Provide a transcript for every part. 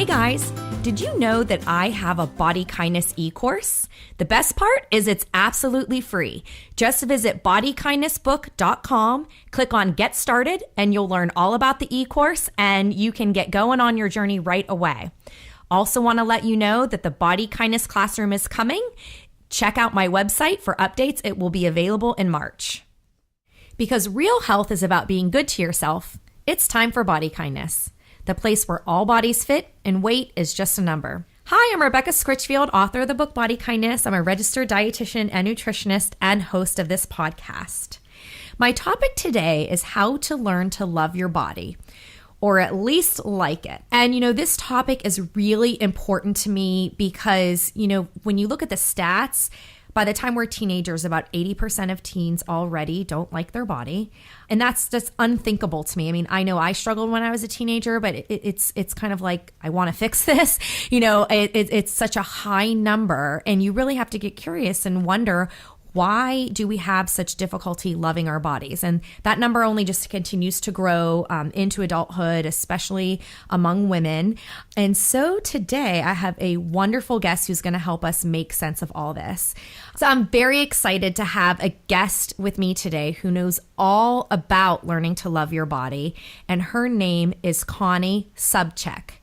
Hey guys, did you know that I have a body kindness e-course? The best part is it's absolutely free. Just visit bodykindnessbook.com, click on Get Started, and you'll learn all about the e-course and you can get going on your journey right away. Also want to let you know that the Body Kindness Classroom is coming. Check out my website for updates. It will be available in March. Because real health is about being good to yourself, it's time for Body Kindness, the place where all bodies fit and weight is just a number. Hi, I'm Rebecca Scritchfield, author of the book Body Kindness. I'm a registered dietitian and nutritionist and host of this podcast. My topic today is how to learn to love your body, or at least like it. And, this topic is really important to me because, when you look at the stats, by the time we're teenagers, about 80% of teens already don't like their body. And that's just unthinkable to me. I mean, I know I struggled when I was a teenager, but it's kind of like, I want to fix this. It's such a high number. And you really have to get curious and wonder, why do we have such difficulty loving our bodies? And that number only just continues to grow into adulthood, especially among women. And so today I have a wonderful guest who's going to help us make sense of all this. So I'm very excited to have a guest with me today who knows all about learning to love your body. And her name is Connie Sobczak.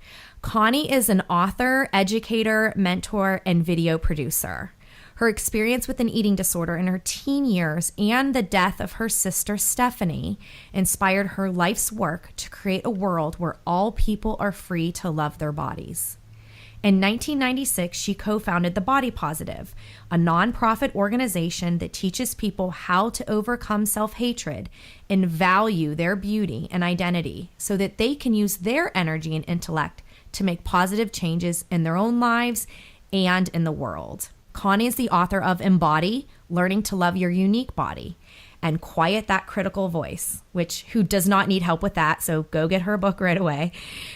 Connie is an author, educator, mentor, and video producer. Her experience with an eating disorder in her teen years and the death of her sister Stephanie inspired her life's work to create a world where all people are free to love their bodies. In 1996, she co-founded The Body Positive, a nonprofit organization that teaches people how to overcome self-hatred and value their beauty and identity so that they can use their energy and intellect to make positive changes in their own lives and in the world. Connie is the author of Embody, Learning to Love Your Unique Body, and Quiet That Critical Voice, who does not need help with that, so go get her book right away.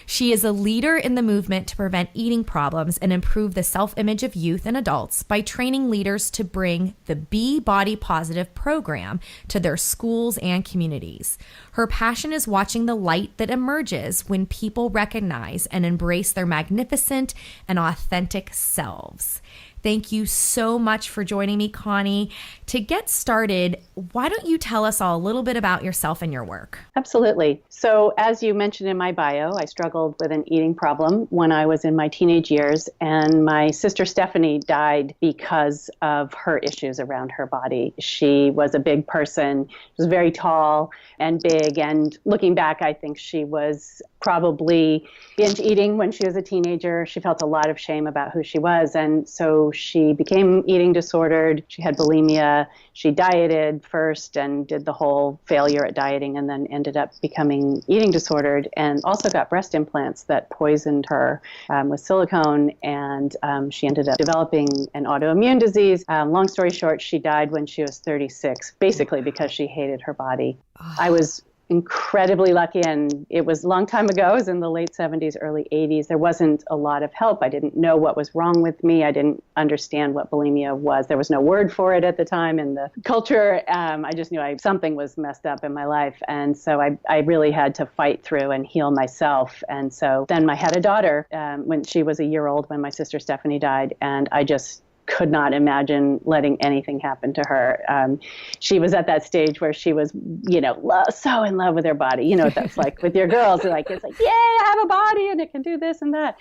She is a leader in the movement to prevent eating problems and improve the self-image of youth and adults by training leaders to bring the Be Body Positive program to their schools and communities. Her passion is watching the light that emerges when people recognize and embrace their magnificent and authentic selves. Thank you so much for joining me, Connie. To get started, why don't you tell us all a little bit about yourself and your work? Absolutely. So as you mentioned in my bio, I struggled with an eating problem when I was in my teenage years, and my sister Stephanie died because of her issues around her body. She was a big person, she was very tall and big, and looking back, I think she was probably binge eating when she was a teenager. She felt a lot of shame about who she was, and so she became eating disordered. She had bulimia. She dieted first and did the whole failure at dieting, and then ended up becoming eating disordered, and also got breast implants that poisoned her with silicone, and she ended up developing an autoimmune disease. Long story short, she died when she was 36, basically because she hated her body. I was incredibly lucky, and it was a long time ago. It was in the late 70s, early 80s. There wasn't a lot of help. I didn't know what was wrong with me. I didn't understand what bulimia was. There was no word for it at the time in the culture. I just knew something was messed up in my life. And so I really had to fight through and heal myself. And so then I had a daughter when she was a year old when my sister Stephanie died, and I just could not imagine letting anything happen to her. She was at that stage where she was, so in love with her body. You know what that's like with your girls. It's like, yay, I have a body and it can do this and that.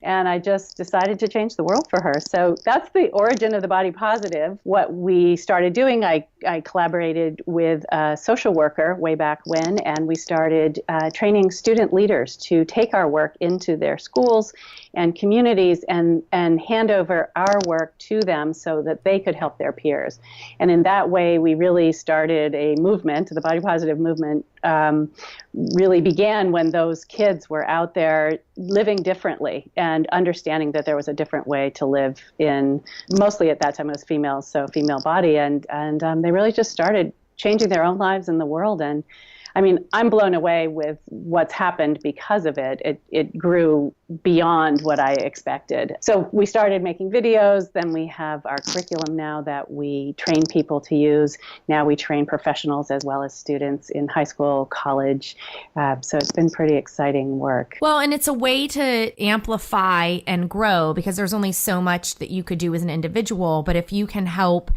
And I just decided to change the world for her. So that's the origin of the Body Positive. What we started doing, I collaborated with a social worker way back when, and we started training student leaders to take our work into their schools and communities and hand over our work to them so that they could help their peers. And in that way, we really started a movement. The Body Positive movement really began when those kids were out there living differently and understanding that there was a different way to live in, mostly at that time it was females, so female body, and they really just started changing their own lives in the world. And I mean, I'm blown away with what's happened because of it. It grew beyond what I expected. So we started making videos. Then we have our curriculum now that we train people to use. Now we train professionals as well as students in high school, college. So it's been pretty exciting work. Well, and it's a way to amplify and grow because there's only so much that you could do as an individual. But if you can help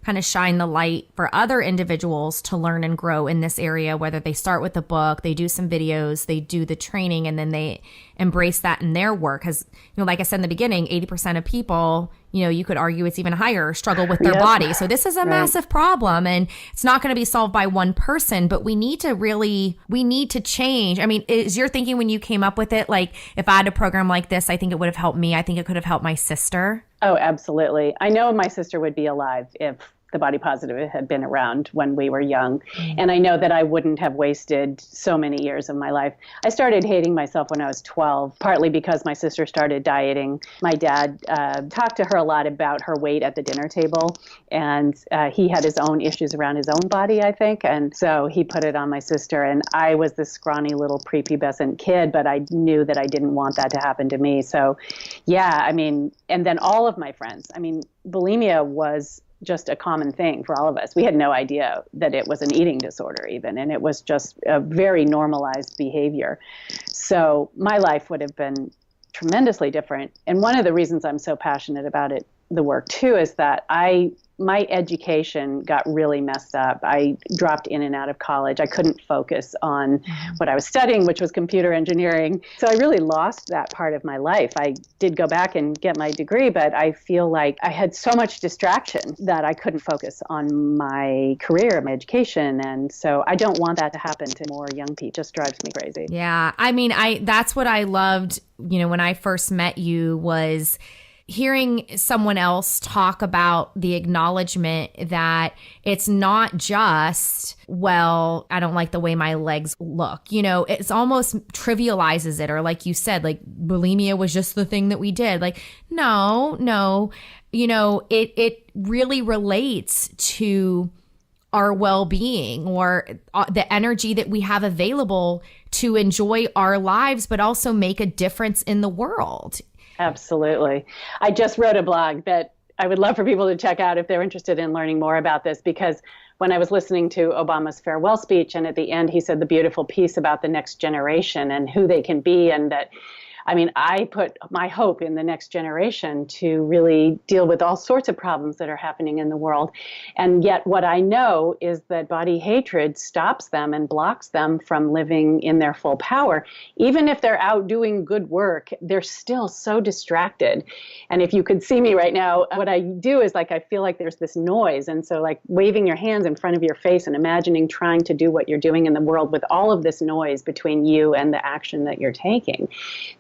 kind of shine the light for other individuals to learn and grow in this area, whether they start with a book, they do some videos, they do the training, and then they embrace that in their work. Because, like I said in the beginning, 80% of people, you could argue it's even higher, struggle with their body. So this is a massive problem, and it's not going to be solved by one person, but we need to change. I mean, is your thinking when you came up with it, like, if I had a program like this, I think it would have helped me. I think it could have helped my sister. Oh, absolutely. I know my sister would be alive if the body positive had been around when we were young. And I know that I wouldn't have wasted so many years of my life. I started hating myself when I was 12, partly because my sister started dieting. My dad talked to her a lot about her weight at the dinner table. And he had his own issues around his own body, I think. And so he put it on my sister. And I was this scrawny little prepubescent kid, but I knew that I didn't want that to happen to me. So, yeah, I mean, and then all of my friends, I mean, bulimia was just a common thing for all of us. We had no idea that it was an eating disorder even, and it was just a very normalized behavior. So my life would have been tremendously different. And one of the reasons I'm so passionate about it, the work too, is that my education got really messed up. I dropped in and out of college. I couldn't focus on what I was studying, which was computer engineering. So I really lost that part of my life. I did go back and get my degree, but I feel like I had so much distraction that I couldn't focus on my career, my education. And so I don't want that to happen to more young people. It just drives me crazy. Yeah. I mean, that's what I loved, when I first met you, was hearing someone else talk about the acknowledgement that it's not just, well, I don't like the way my legs look. It's almost trivializes it. Or like you said, like bulimia was just the thing that we did. Like, no, it really relates to our well-being or the energy that we have available to enjoy our lives, but also make a difference in the world. Absolutely. I just wrote a blog that I would love for people to check out if they're interested in learning more about this, because when I was listening to Obama's farewell speech, and at the end he said the beautiful piece about the next generation and who they can be, and that, I mean, I put my hope in the next generation to really deal with all sorts of problems that are happening in the world. And yet what I know is that body hatred stops them and blocks them from living in their full power. Even if they're out doing good work, they're still so distracted. And if you could see me right now, what I do is I feel like there's this noise. And so waving your hands in front of your face and imagining trying to do what you're doing in the world with all of this noise between you and the action that you're taking,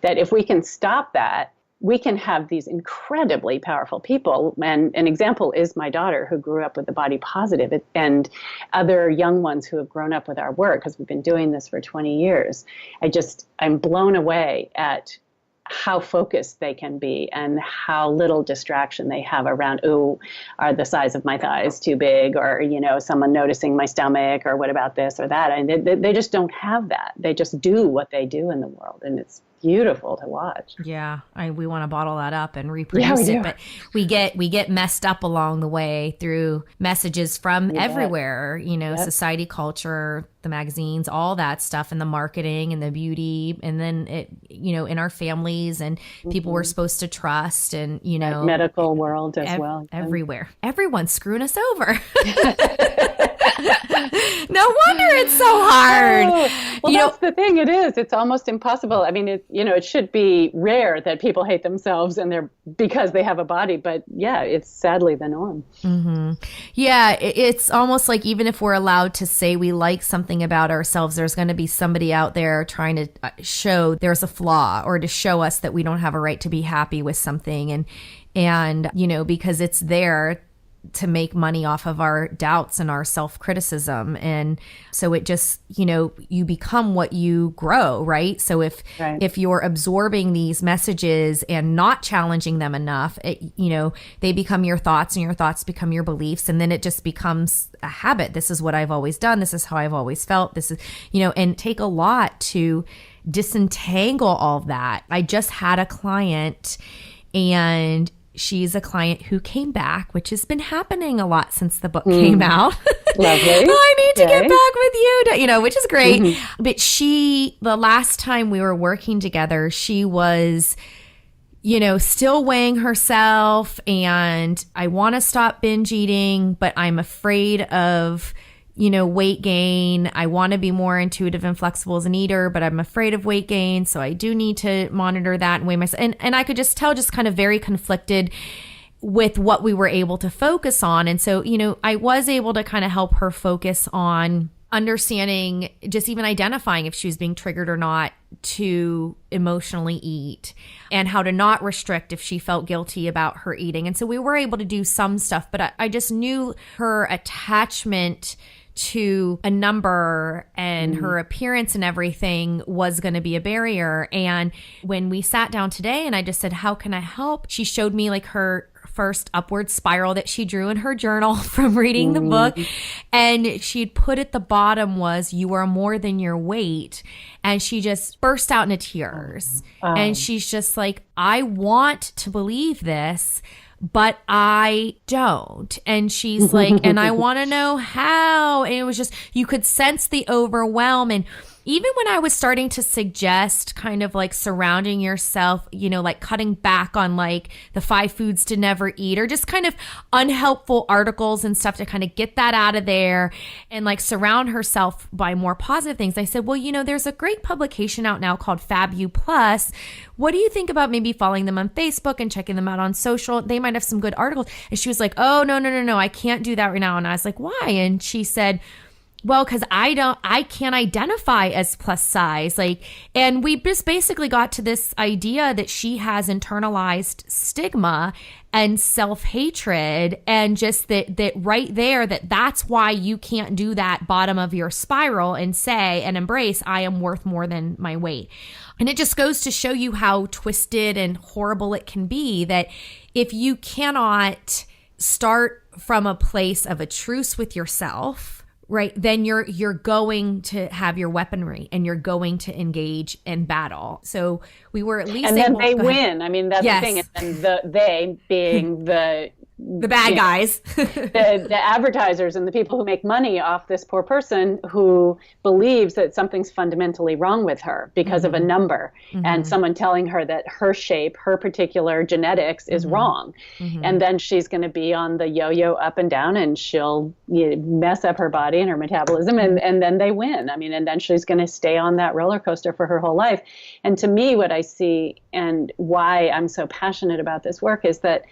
that if we can stop that, we can have these incredibly powerful people. And an example is my daughter, who grew up with the body positive, and other young ones who have grown up with our work, because we've been doing this for 20 years. I'm blown away at how focused they can be and how little distraction they have around, are the size of my thighs too big, or, someone noticing my stomach, or what about this or that. And they just don't have that. They just do what they do in the world. And it's beautiful to watch. Yeah, we want to bottle that up and reproduce it, but we get messed up along the way through messages from everywhere, society, culture, the magazines, all that stuff, and the marketing and the beauty, and then it, in our families and people we're supposed to trust, and medical world as well. Everywhere, everyone's screwing us over. No wonder it's so hard. Well, that's the thing. It is. It's almost impossible. I mean, it should be rare that people hate themselves because they have a body. But yeah, it's sadly the norm. Mm-hmm. Yeah, it's almost like even if we're allowed to say we like something about ourselves, there's going to be somebody out there trying to show there's a flaw, or to show us that we don't have a right to be happy with something. And because it's there, to make money off of our doubts and our self-criticism. And so it just, you become what you grow, right? So if you're absorbing these messages and not challenging them enough, they become your thoughts, and your thoughts become your beliefs. And then it just becomes a habit. This is what I've always done. This is how I've always felt. This is, and take a lot to disentangle all of that. I just had a client, and she's a client who came back, which has been happening a lot since the book came out. Lovely. I need to get back with you, which is great. Mm-hmm. But the last time we were working together, she was, still weighing herself, and I want to stop binge eating, but I'm afraid of, weight gain. I want to be more intuitive and flexible as an eater, but I'm afraid of weight gain. So I do need to monitor that and weigh myself. And I could just tell, just kind of very conflicted with what we were able to focus on. And so, I was able to kind of help her focus on understanding, just even identifying if she was being triggered or not to emotionally eat, and how to not restrict if she felt guilty about her eating. And so we were able to do some stuff, but I just knew her attachment to a number and her appearance and everything was going to be a barrier. And when we sat down today and I just said, how can I help? She showed me like her first upward spiral that she drew in her journal from reading the book. And she'd put at the bottom was, you are more than your weight. And she just burst out into tears. And she's just like, I want to believe this, but I don't. And she's like, and I want to know how. And it was just, you could sense the overwhelm. And even when I was starting to suggest kind of like surrounding yourself, like cutting back on like the 5 foods to never eat, or just kind of unhelpful articles and stuff to kind of get that out of there and like surround herself by more positive things, I said, well, there's a great publication out now called FabU Plus. What do you think about maybe following them on Facebook and checking them out on social? They might have some good articles. And she was like, oh, no, I can't do that right now. And I was like, why? And she said, well, because I can't identify as plus size. And we just basically got to this idea that she has internalized stigma and self-hatred, and just that right there, that's why you can't do that bottom of your spiral and say and embrace, I am worth more than my weight. And it just goes to show you how twisted and horrible it can be, that if you cannot start from a place of a truce with yourself, right, then you're going to have your weaponry and you're going to engage in battle. So we were at least, and then they win. I mean, that's the thing. And they being the bad guys, the advertisers and the people who make money off this poor person who believes that something's fundamentally wrong with her because of a number, and someone telling her that her shape, her particular genetics is wrong. And then she's going to be on the yo-yo up and down, and she'll mess up her body and her metabolism, and then they win. I mean, and then she's going to stay on that roller coaster for her whole life. And to me, what I see and why I'm so passionate about this work is that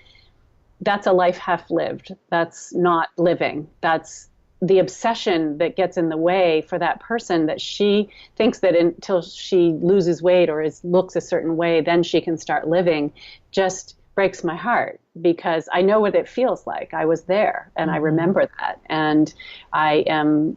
that's a life half lived. That's not living. That's the obsession that gets in the way for that person, that she thinks that until she loses weight or looks a certain way, then she can start living, just breaks my heart, because I know what it feels like. I was there and I remember that. And I am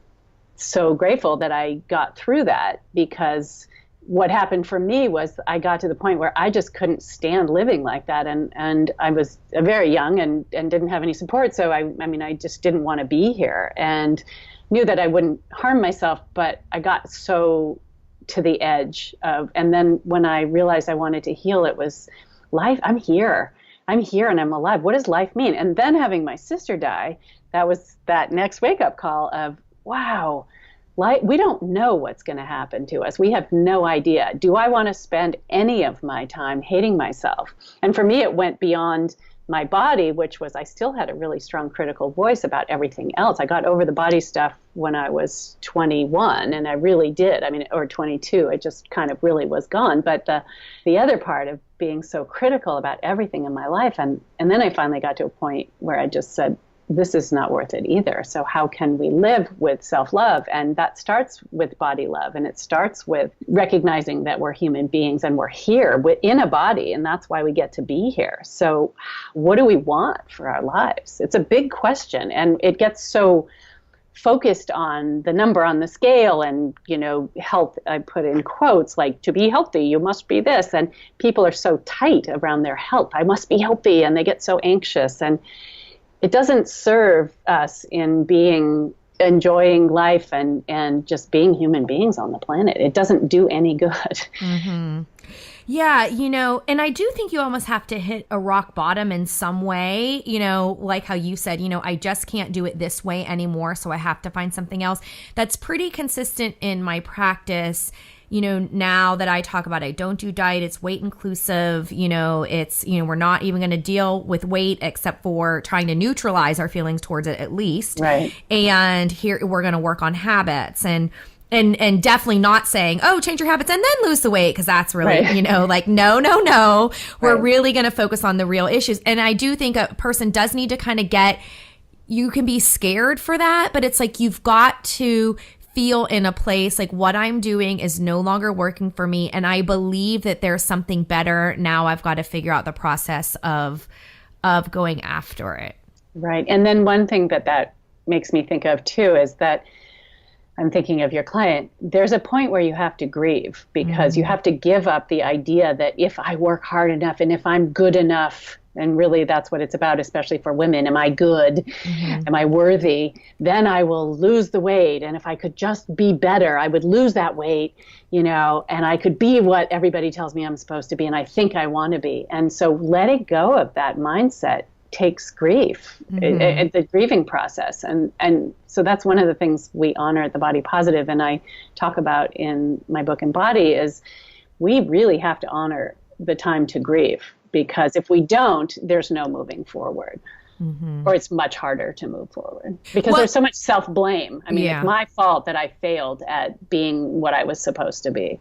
so grateful that I got through that, because what happened for me was I got to the point where I just couldn't stand living like that. And I was very young and didn't have any support. So I just didn't want to be here, and knew that I wouldn't harm myself, but I got so to the edge of, and then when I realized I wanted to heal, it was life. I'm here and I'm alive. What does life mean? And then having my sister die, that was that next wake up call of, wow, we don't know what's going to happen to us. We have no idea. Do I want to spend any of my time hating myself? And for me, it went beyond my body, which was, I still had a really strong critical voice about everything else. I got over the body stuff when I was 21, and I really did. Or 22, it just kind of really was gone. But the other part of being so critical about everything in my life, and then I finally got to a point where I just said, this is not worth it either. So how can we live with self-love? And that starts with body love. And it starts with recognizing that we're human beings and we're here in a body. And that's why we get to be here. So what do we want for our lives? It's a big question. And it gets so focused on the number on the scale and, health, I put in quotes, like, to be healthy, you must be this. And people are so tight around their health. I must be healthy. And they get so anxious. And it doesn't serve us in enjoying life and just being human beings on the planet. It doesn't do any good. Mm-hmm. Yeah, and I do think you almost have to hit a rock bottom in some way, like how you said, I just can't do it this way anymore, so I have to find something else. That's pretty consistent in my practice. Now that I talk about I don't do diet, it's weight inclusive, it's, we're not even going to deal with weight except for trying to neutralize our feelings towards it at least. Right. And here we're going to work on habits and definitely not saying, oh, change your habits and then lose the weight. Cause that's really, right. No. We're right. really going to focus on the real issues. And I do think a person does need to kind of you can be scared for that, but it's like, you've got to feel in a place like what I'm doing is no longer working for me. And I believe that there's something better. Now I've got to figure out the process of going after it. Right. And then one thing that makes me think of too is that I'm thinking of your client, there's a point where you have to grieve because you have to give up the idea that if I work hard enough and if I'm good enough, and really that's what it's about, especially for women, am I good? Am I worthy? Then I will lose the weight. And if I could just be better, I would lose that weight, and I could be what everybody tells me I'm supposed to be and I think I want to be. And so letting go of that mindset takes grief, the grieving process. And so that's one of the things we honor at the Body Positive, and I talk about in my book Embody, is we really have to honor the time to grieve, because if we don't, there's no moving forward. Or it's much harder to move forward because there's so much self-blame. I mean, it's my fault that I failed at being what I was supposed to be.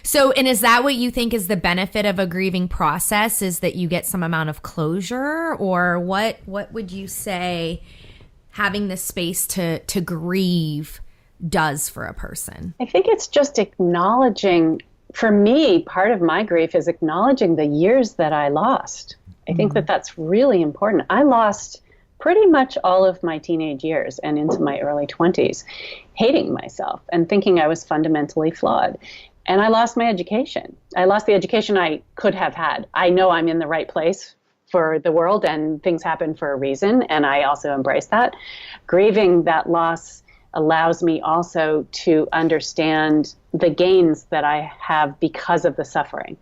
So, and is that what you think is the benefit of a grieving process, is that you get some amount of closure? Or what would you say having the space to grieve does for a person? I think it's just acknowledging, for me, part of my grief is acknowledging the years that I lost. I think that that's really important. I lost pretty much all of my teenage years and into my early 20s hating myself and thinking I was fundamentally flawed. And I lost my education. I lost the education I could have had. I know I'm in the right place for the world and things happen for a reason, and I also embrace that. Grieving that loss allows me also to understand the gains that I have because of the suffering.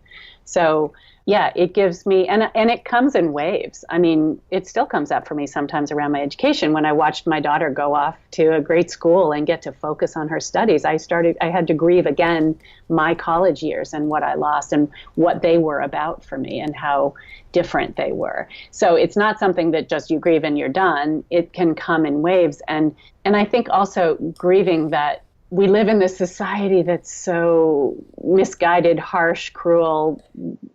So yeah, it gives me, and it comes in waves. I mean, it still comes up for me sometimes around my education. When I watched my daughter go off to a great school and get to focus on her studies, I had to grieve again my college years and what I lost and what they were about for me and how different they were. So it's not something that just you grieve and you're done. It can come in waves. And I think also grieving that we live in this society that's so misguided, harsh, cruel,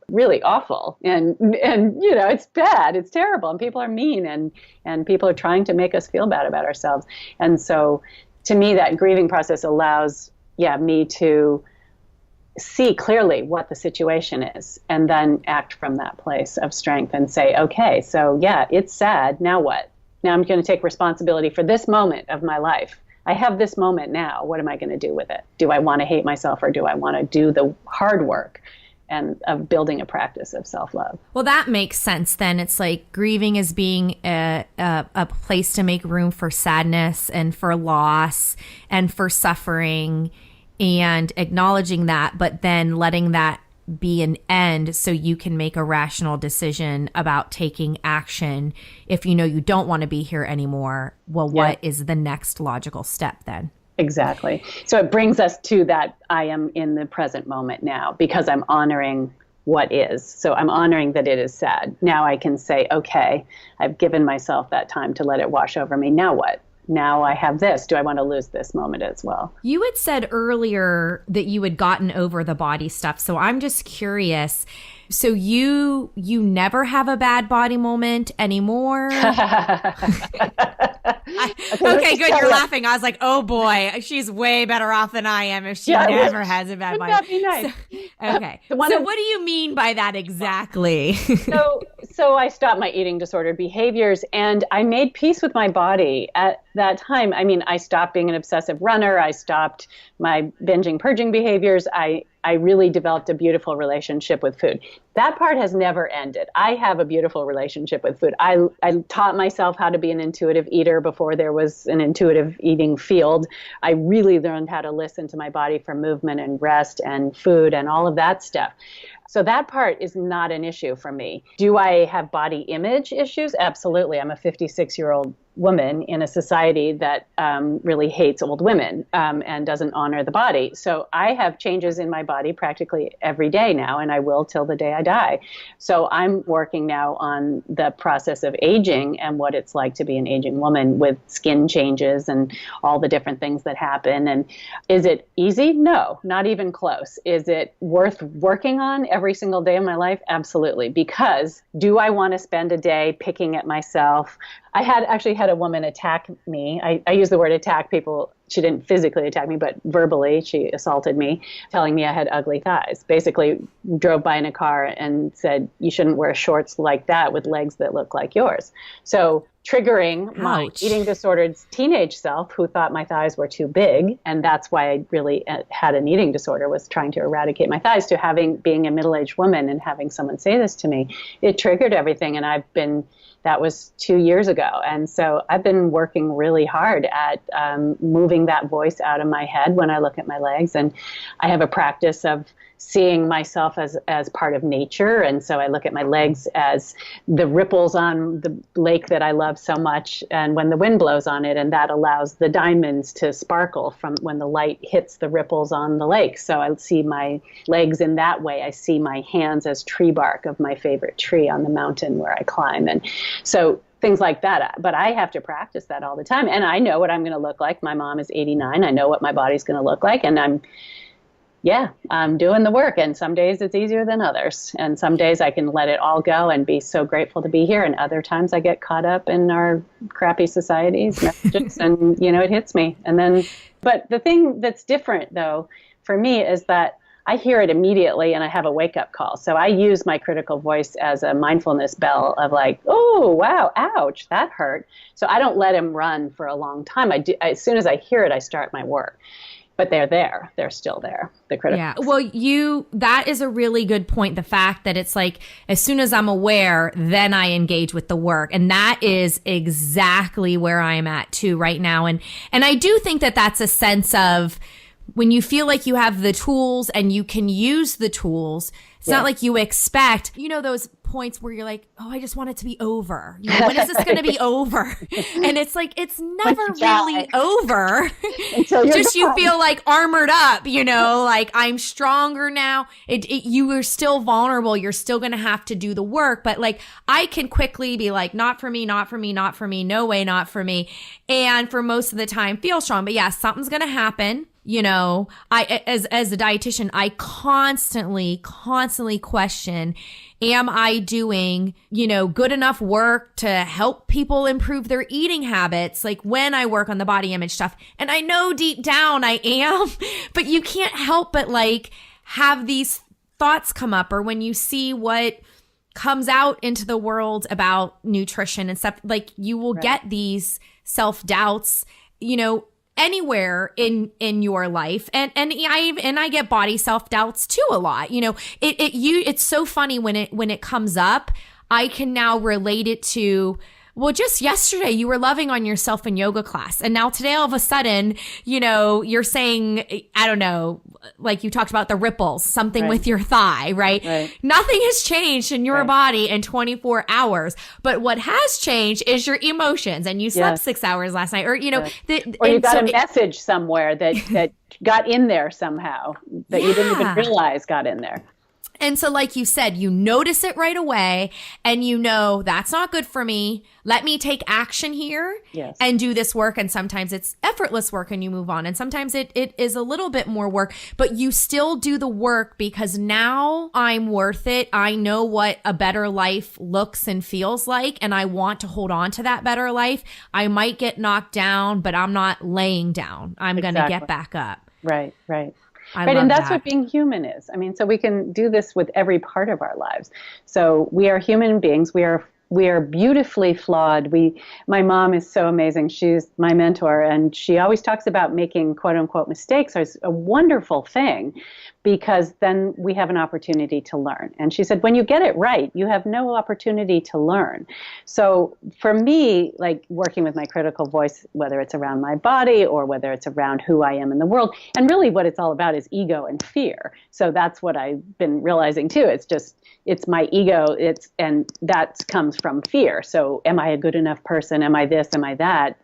really awful. And it's bad, it's terrible, and people are mean, and people are trying to make us feel bad about ourselves. And so to me, that grieving process allows, me to see clearly what the situation is and then act from that place of strength and say, okay, so it's sad, now what? Now I'm going to take responsibility for this moment of my life. I have this moment now. What am I going to do with it? Do I want to hate myself, or do I want to do the hard work and of building a practice of self-love? Well, that makes sense then. It's like grieving is being a place to make room for sadness and for loss and for suffering, and acknowledging that, but then letting that be an end so you can make a rational decision about taking action. If you know you don't want to be here anymore, well, what is the next logical step then? Exactly. So it brings us to that I am in the present moment now because I'm honoring what is. So I'm honoring that it is sad. Now I can say, okay, I've given myself that time to let it wash over me. Now what? Now I have this. Do I want to lose this moment as well? You had said earlier that you had gotten over the body stuff. So I'm just curious, So you never have a bad body moment anymore? Okay, good. You're laughing. I was like, oh boy, she's way better off than I am if she never has a bad body. Wouldn't that be nice? Okay. So what do you mean by that exactly? So I stopped my eating disordered behaviors and I made peace with my body at that time. I mean, I stopped being an obsessive runner. I stopped my binging, purging behaviors. I really developed a beautiful relationship with food. That part has never ended. I have a beautiful relationship with food. I taught myself how to be an intuitive eater before there was an intuitive eating field. I really learned how to listen to my body for movement and rest and food and all of that stuff. So that part is not an issue for me. Do I have body image issues? Absolutely. I'm a 56-year-old woman in a society that really hates old women and doesn't honor the body. So I have changes in my body practically every day now, and I will till the day I die. So I'm working now on the process of aging and what it's like to be an aging woman with skin changes and all the different things that happen. And is it easy? No, not even close. Is it worth working on every single day of my life? Absolutely. Because do I want to spend a day picking at myself? I actually had a woman attack me. I use the word attack people. She didn't physically attack me, but verbally she assaulted me, telling me I had ugly thighs. Basically drove by in a car and said, you shouldn't wear shorts like that with legs that look like yours. So triggering my eating disordered teenage self who thought my thighs were too big. And that's why I really had an eating disorder, was trying to eradicate my thighs, to being a middle-aged woman and having someone say this to me. It triggered everything. And that was 2 years ago. And so I've been working really hard at moving that voice out of my head when I look at my legs. And I have a practice of seeing myself as part of nature. And so I look at my legs as the ripples on the lake that I love so much, and when the wind blows on it, and that allows the diamonds to sparkle from when the light hits the ripples on the lake. So I see my legs in that way. I see my hands as tree bark of my favorite tree on the mountain where I climb. And so things like that. But I have to practice that all the time. And I know what I'm going to look like. My mom is 89. I know what my body's going to look like. And I'm doing the work. And some days it's easier than others. And some days I can let it all go and be so grateful to be here. And other times I get caught up in our crappy society's messages and, it hits me. But the thing that's different though, for me, is that I hear it immediately and I have a wake-up call. So I use my critical voice as a mindfulness bell of like, oh, wow, ouch, that hurt. So I don't let him run for a long time. As soon as I hear it, I start my work. But they're there. They're still there. The critical. Yeah. Well, that is a really good point. The fact that it's like, as soon as I'm aware, then I engage with the work. And that is exactly where I'm at too right now. And I do think that that's a sense of when you feel like you have the tools and you can use the tools. It's not like you expect, those points where you're like, oh, I just want it to be over. When is this going to be over? And it's like, it's never really over. Just you feel like armored up, like I'm stronger now. You are still vulnerable. You're still going to have to do the work. But like, I can quickly be like, not for me, not for me, not for me. No way, not for me. And for most of the time feel strong. But yeah, something's going to happen. I, as a dietitian, I constantly question, am I doing, good enough work to help people improve their eating habits? Like when I work on the body image stuff, and I know deep down I am, but you can't help but like have these thoughts come up, or when you see what comes out into the world about nutrition and stuff, like you will get these self-doubts, anywhere in your life. And I get body self-doubts too a lot. It's so funny when it comes up. I can now relate it to, well, just yesterday you were loving on yourself in yoga class. And now today all of a sudden, you're saying, I don't know, like you talked about the ripples, something with your thigh, right? Nothing has changed in your body in 24 hours. But what has changed is your emotions. And you slept 6 hours last night, or, or you got a message somewhere that got in there somehow that you didn't even realize got in there. And so like you said, you notice it right away and you know that's not good for me. Let me take action here and do this work. And sometimes it's effortless work and you move on. And sometimes it is a little bit more work, but you still do the work because now I'm worth it. I know what a better life looks and feels like, and I want to hold on to that better life. I might get knocked down, but I'm not laying down. I'm going to get back up. Right. Right, and that's what being human is. I mean, so we can do this with every part of our lives. So we are human beings. We are beautifully flawed. My mom is so amazing. She's my mentor, and she always talks about making quote unquote mistakes as a wonderful thing, because then we have an opportunity to learn. And she said, when you get it right, you have no opportunity to learn. So for me, like working with my critical voice, whether it's around my body or whether it's around who I am in the world, and really what it's all about is ego and fear. So that's what I've been realizing too. It's my ego, and that comes from fear. So am I a good enough person? Am I this? Am I that?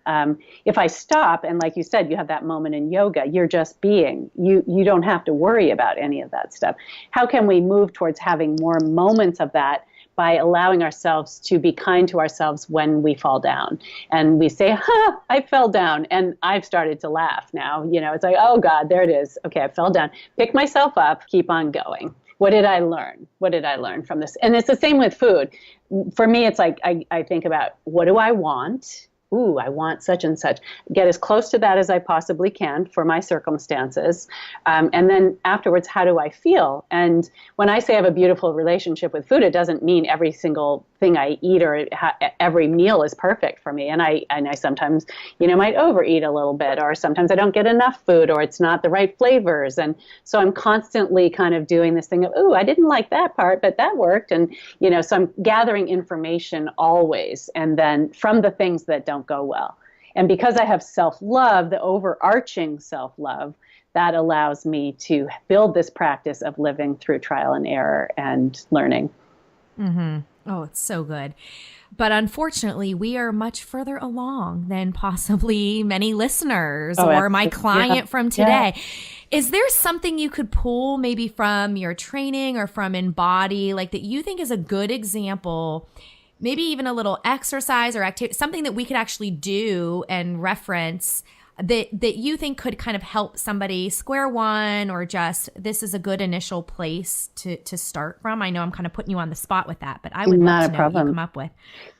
If I stop, and like you said, you have that moment in yoga, you're just being. You don't have to worry about any of that stuff. How can we move towards having more moments of that by allowing ourselves to be kind to ourselves when we fall down? And we say, I fell down. And I've started to laugh now. It's like, oh God, there it is. Okay, I fell down. Pick myself up, keep on going. What did I learn? What did I learn from this? And it's the same with food. For me, it's like I think about, what do I want? Ooh, I want such and such. Get as close to that as I possibly can for my circumstances. And then afterwards, how do I feel? And when I say I have a beautiful relationship with food, it doesn't mean every single thing I eat or every meal is perfect for me. And I sometimes, might overeat a little bit, or sometimes I don't get enough food, or it's not the right flavors. And so I'm constantly kind of doing this thing of, ooh, I didn't like that part, but that worked. And, so I'm gathering information always. And then from the things that don't go well. And because I have self-love, the overarching self-love, that allows me to build this practice of living through trial and error and learning. Mm-hmm. Oh, it's so good. But unfortunately, we are much further along than possibly many listeners or my client from today. Yeah. Is there something you could pull maybe from your training or from Embody, like that you think is a good example, maybe even a little exercise or activity, something that we could actually do and reference that you think could kind of help somebody square one, or just this is a good initial place to start from? I know I'm kind of putting you on the spot with that, but I would love to know what you come up with.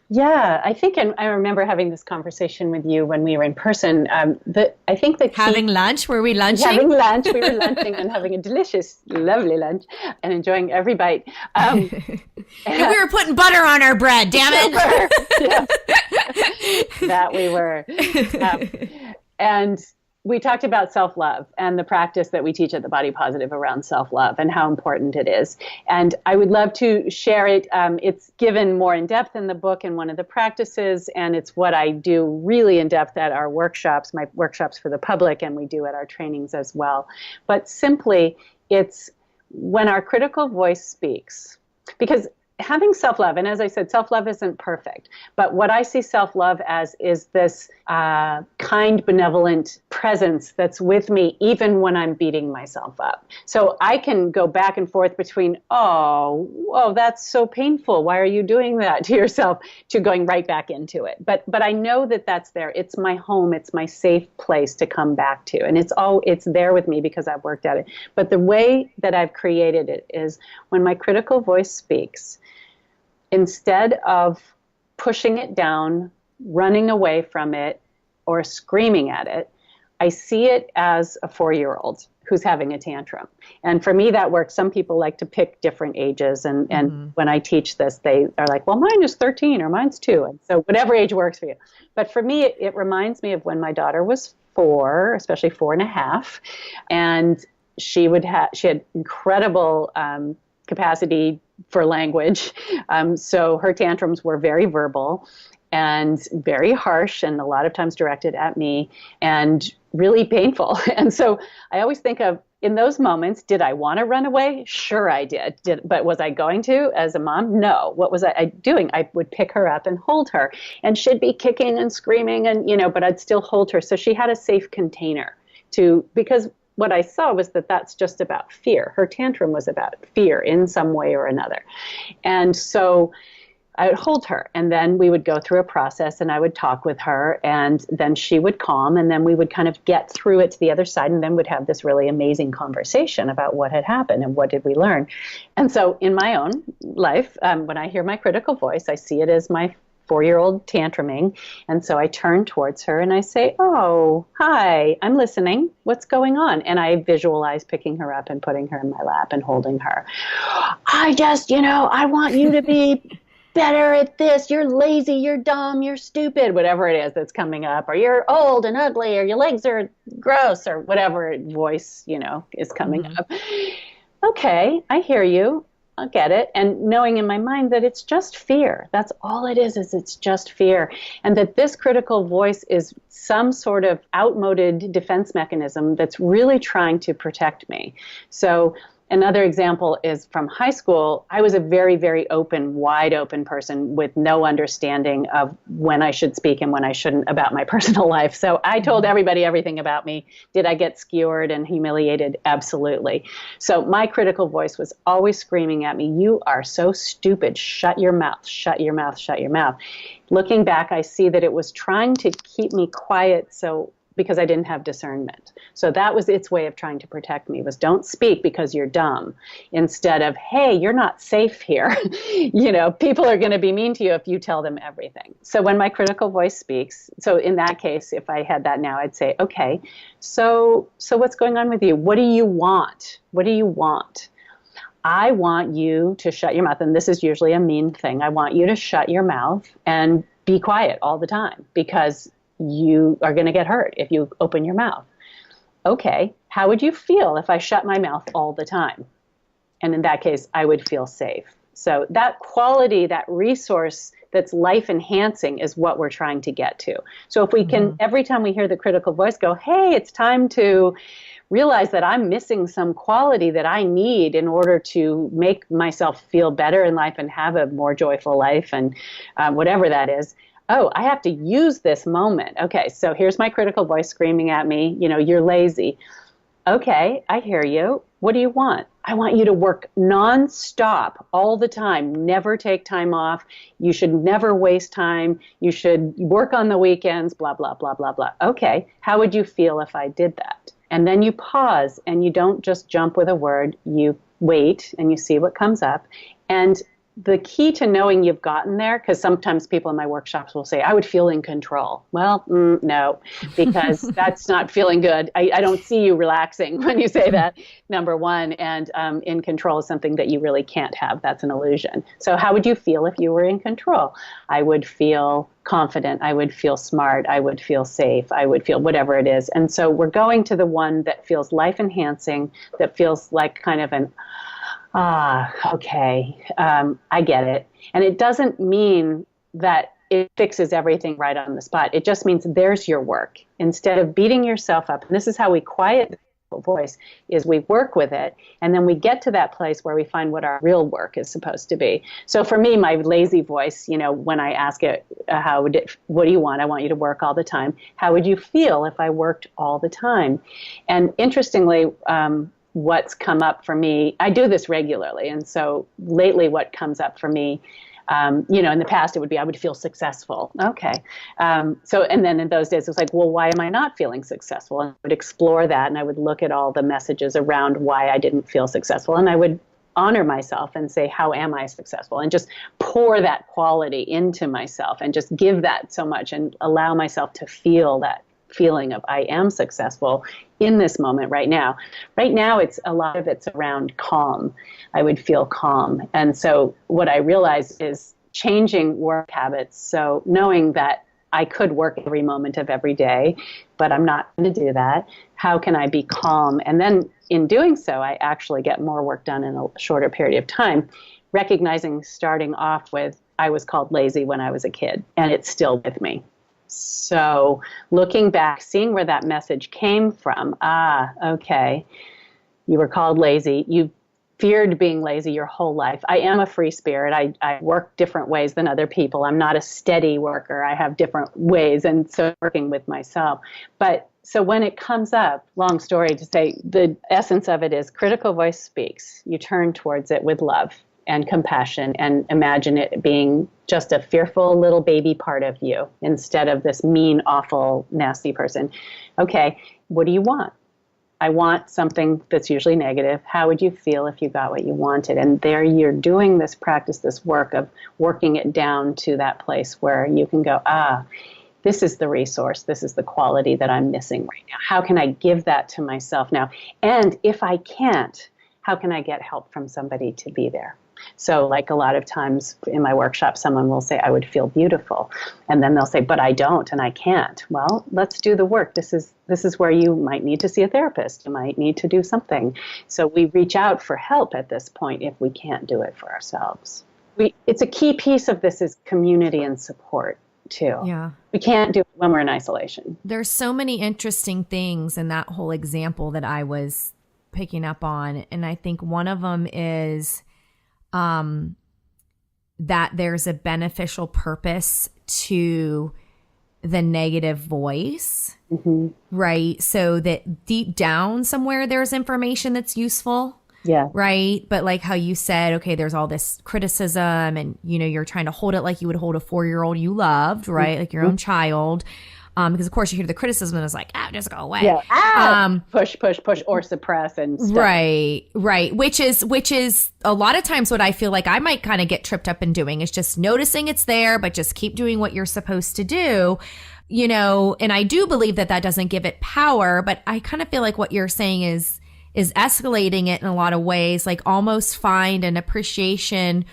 Yeah, I think, and I remember having this conversation with you when we were in person. I think the key, having lunch, were we lunching? Having lunch, we were lunching and having a delicious, lovely lunch and enjoying every bite. And we were putting butter on our bread, damn it. That we were. And we talked about self-love and the practice that we teach at the Body Positive around self-love and how important it is. And I would love to share it. It's given more in depth in the book in one of the practices, and it's what I do really in depth at our workshops, my workshops for the public, and we do at our trainings as well. But simply, it's when our critical voice speaks, because having self-love, and as I said, self-love isn't perfect, but what I see self-love as is this kind, benevolent presence that's with me even when I'm beating myself up. So I can go back and forth between, oh, that's so painful. Why are you doing that to yourself? To going right back into it. But I know that that's there. It's my home. It's my safe place to come back to. And it's there with me because I've worked at it. But the way that I've created it is when my critical voice speaks, instead of pushing it down, running away from it, or screaming at it, I see it as a 4-year-old who's having a tantrum. And for me, that works. Some people like to pick different ages. And when I teach this, they are like, well, mine is 13 or mine's 2. And so whatever age works for you. But for me, it reminds me of when my daughter was 4, especially 4.5. And she had incredible capacity for language. So her tantrums were very verbal and very harsh, and a lot of times directed at me, and really painful. And so I always think of, in those moments, did I want to run away? Sure I did. But was I going to as a mom? No. What was I doing? I would pick her up and hold her, and she'd be kicking and screaming, and but I'd still hold her. So she had a safe container because what I saw was that that's just about fear. Her tantrum was about fear in some way or another. And so I would hold her, and then we would go through a process, and I would talk with her, and then she would calm, and then we would kind of get through it to the other side, and then would have this really amazing conversation about what had happened and what did we learn. And so in my own life, when I hear my critical voice, I see it as my 4-year-old tantruming. And so I turn towards her and I say, "Oh, hi, I'm listening. What's going on?" And I visualize picking her up and putting her in my lap and holding her. I want you to be better at this. You're lazy, you're dumb, you're stupid, whatever it is that's coming up, or you're old and ugly, or your legs are gross, or whatever voice, is coming up. Okay, I hear you. I'll get it. And knowing in my mind that it's just fear. That's all it is it's just fear. And that this critical voice is some sort of outmoded defense mechanism that's really trying to protect me. So another example is from high school. I was a very, very open, wide open person with no understanding of when I should speak and when I shouldn't about my personal life. So I told everybody everything about me. Did I get skewered and humiliated? Absolutely. So my critical voice was always screaming at me, "You are so stupid. Shut your mouth, shut your mouth, shut your mouth." Looking back, I see that it was trying to keep me quiet because I didn't have discernment. So that was its way of trying to protect me, was don't speak because you're dumb, instead of, "Hey, you're not safe here." People are going to be mean to you if you tell them everything. So when my critical voice speaks, so in that case, if I had that now, I'd say, "Okay, so what's going on with you? What do you want? What do you want? I want you to shut your mouth." And this is usually a mean thing. "I want you to shut your mouth and be quiet all the time because you are going to get hurt if you open your mouth." "Okay, how would you feel if I shut my mouth all the time?" And in that case, I would feel safe. So that quality, that resource that's life enhancing is what we're trying to get to. So if we can, every time we hear the critical voice go, "Hey, it's time to realize that I'm missing some quality that I need in order to make myself feel better in life and have a more joyful life," and whatever that is. "Oh, I have to use this moment. Okay, so here's my critical voice screaming at me, you're lazy." "Okay, I hear you. What do you want?" "I want you to work nonstop all the time. Never take time off. You should never waste time. You should work on the weekends, blah, blah, blah, blah, blah." "Okay, how would you feel if I did that?" And then you pause and you don't just jump with a word. You wait and you see what comes up. And the key to knowing you've gotten there, because sometimes people in my workshops will say, "I would feel in control." Well, no, because that's not feeling good. I don't see you relaxing when you say that, number one. And in control is something that you really can't have. That's an illusion. So how would you feel if you were in control? "I would feel confident. I would feel smart. I would feel safe. I would feel," whatever it is. And so we're going to the one that feels life enhancing, that feels like kind of an, okay, I get it. And it doesn't mean that it fixes everything right on the spot. It just means there's your work. Instead of beating yourself up, and this is how we quiet the voice, is we work with it, and then we get to that place where we find what our real work is supposed to be. So for me, my lazy voice, when I ask it, what do you want? "I want you to work all the time." "How would you feel if I worked all the time?" And interestingly, what's come up for me, I do this regularly. And so lately what comes up for me, in the past it would be, I would feel successful. Okay. And then in those days it was like, well, why am I not feeling successful? And I would explore that, and I would look at all the messages around why I didn't feel successful. And I would honor myself and say, how am I successful? And just pour that quality into myself and just give that so much and allow myself to feel that feeling of I am successful in this moment right now. Right now, a lot of it's around calm. I would feel calm. And so what I realized is changing work habits. So knowing that I could work every moment of every day, but I'm not going to do that. How can I be calm? And then in doing so, I actually get more work done in a shorter period of time, recognizing starting off with, I was called lazy when I was a kid, and it's still with me. So looking back, seeing where that message came from, okay, you were called lazy. You feared being lazy your whole life. I am a free spirit. I work different ways than other people. I'm not a steady worker. I have different ways, and so working with myself. But So when it comes up, long story to say, the essence of it is critical voice speaks. You turn towards it with love and compassion and imagine it being just a fearful little baby part of you instead of this mean, awful, nasty person. Okay, what do you want? I want something that's usually negative. How would you feel if you got what you wanted? And there you're doing this practice, this work of working it down to that place where you can go, this is the resource. This is the quality that I'm missing right now. How can I give that to myself now? And if I can't, how can I get help from somebody to be there? So like a lot of times in my workshop, someone will say, I would feel beautiful. And then they'll say, but I don't and I can't. Well, let's do the work. This is where you might need to see a therapist. You might need to do something. So we reach out for help at this point if we can't do it for ourselves. It's a key piece of this is community and support too. Yeah. We can't do it when we're in isolation. There's so many interesting things in that whole example that I was picking up on. And I think one of them is that there's a beneficial purpose to the negative voice, right? So that deep down somewhere there's information that's useful. Yeah. Right. But like how you said, okay, there's all this criticism and, you're trying to hold it like you would hold a 4-year-old you loved, right? Like your own child. Because of course you hear the criticism and it's like, just go away. Yeah. Push, or suppress and stuff. Right. Which is a lot of times what I feel like I might kind of get tripped up in doing is just noticing it's there, but just keep doing what you're supposed to do, and I do believe that doesn't give it power, but I kind of feel like what you're saying is escalating it in a lot of ways, like almost find an appreciation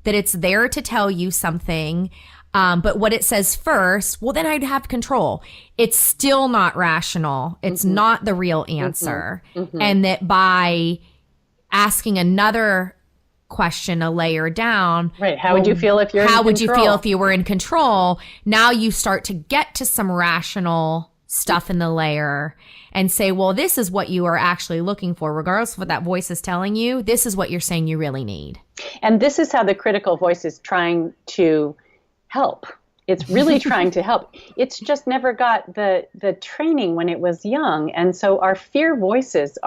that it's there to tell you something. But what it says first, well, then I'd have control. It's still not rational. It's not the real answer. And that by asking another question a layer down. Right. How would you feel if you're in control? How would you feel if you were in control? Now you start to get to some rational stuff in the layer and say, well, this is what you are actually looking for. Regardless of what that voice is telling you, this is what you're saying you really need. And this is how the critical voice is trying to help. It's really trying to help. It's just never got the training when it was young. And so our fear voices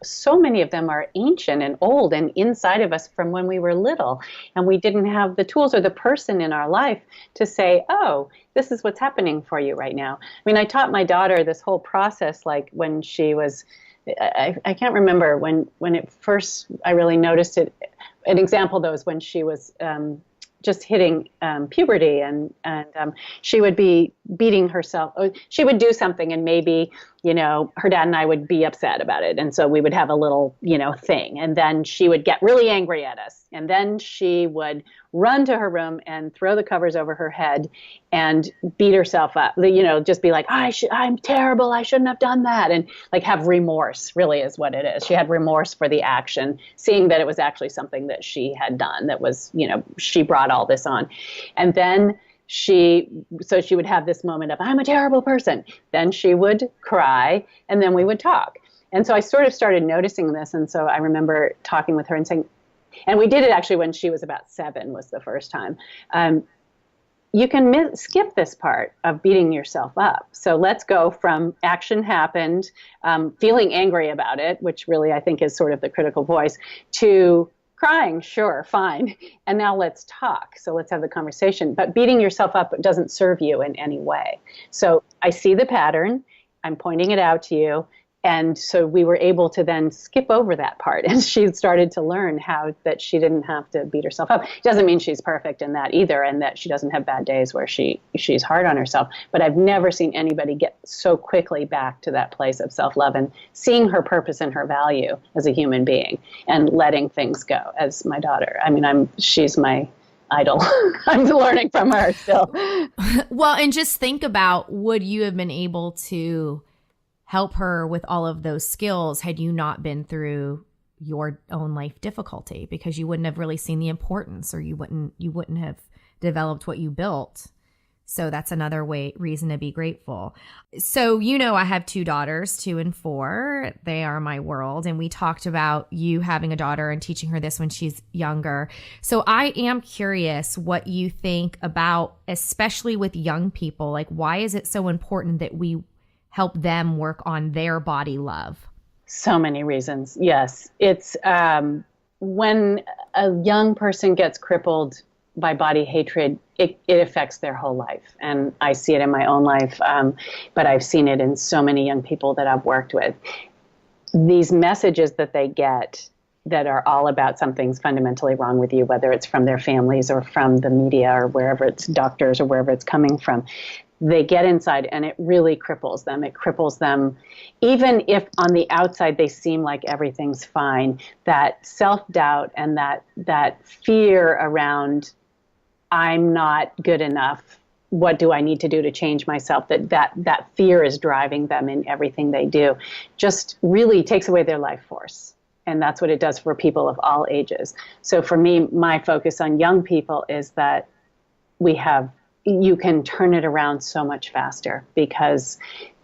so many of them are ancient and old and inside of us from when we were little. And we didn't have the tools or the person in our life to say, oh, this is what's happening for you right now. I mean, I taught my daughter this whole process, like when she was, I can't remember when it first, I really noticed it. An example, though, is when she was just hitting puberty and she would be beating herself. She would do something and maybe, her dad and I would be upset about it. And so we would have a little, thing. And then she would get really angry at us. And then she would run to her room and throw the covers over her head and beat herself up, just be like, I'm terrible. I shouldn't have done that. And like have remorse really is what it is. She had remorse for the action, seeing that it was actually something that she had done that was, she brought all this on. And then she would have this moment of, I'm a terrible person. Then she would cry and then we would talk. And so I sort of started noticing this. And so I remember talking with her and saying, and we did it actually when she was about 7 was the first time. You can skip this part of beating yourself up. So let's go from action happened, feeling angry about it, which really I think is sort of the critical voice, to crying, sure, fine. And now let's talk. So let's have the conversation. But beating yourself up doesn't serve you in any way. So I see the pattern. I'm pointing it out to you. And so we were able to then skip over that part. And she started to learn that she didn't have to beat herself up. It doesn't mean she's perfect in that either, and that she doesn't have bad days where she's hard on herself. But I've never seen anybody get so quickly back to that place of self-love and seeing her purpose and her value as a human being and letting things go as my daughter. I mean, she's my idol. I'm learning from her still. Well, and just think about, would you have been able to help her with all of those skills had you not been through your own life difficulty? Because you wouldn't have really seen the importance, or you wouldn't have developed what you built. So that's another reason to be grateful. So, I have 2 daughters, 2 and 4. They are my world. And we talked about you having a daughter and teaching her this when she's younger. So I am curious what you think about, especially with young people, like why is it so important that we help them work on their body love? So many reasons. Yes. It's when a young person gets crippled by body hatred, it affects their whole life. And I see it in my own life, but I've seen it in so many young people that I've worked with. These messages that they get that are all about something's fundamentally wrong with you, whether it's from their families or from the media or wherever it's doctors or wherever it's coming from, they get inside and it really cripples them. It cripples them, even if on the outside they seem like everything's fine. That self-doubt and that fear around, I'm not good enough. What do I need to do to change myself? That fear is driving them in everything they do. Just really takes away their life force. And that's what it does for people of all ages. So for me, my focus on young people is that you can turn it around so much faster because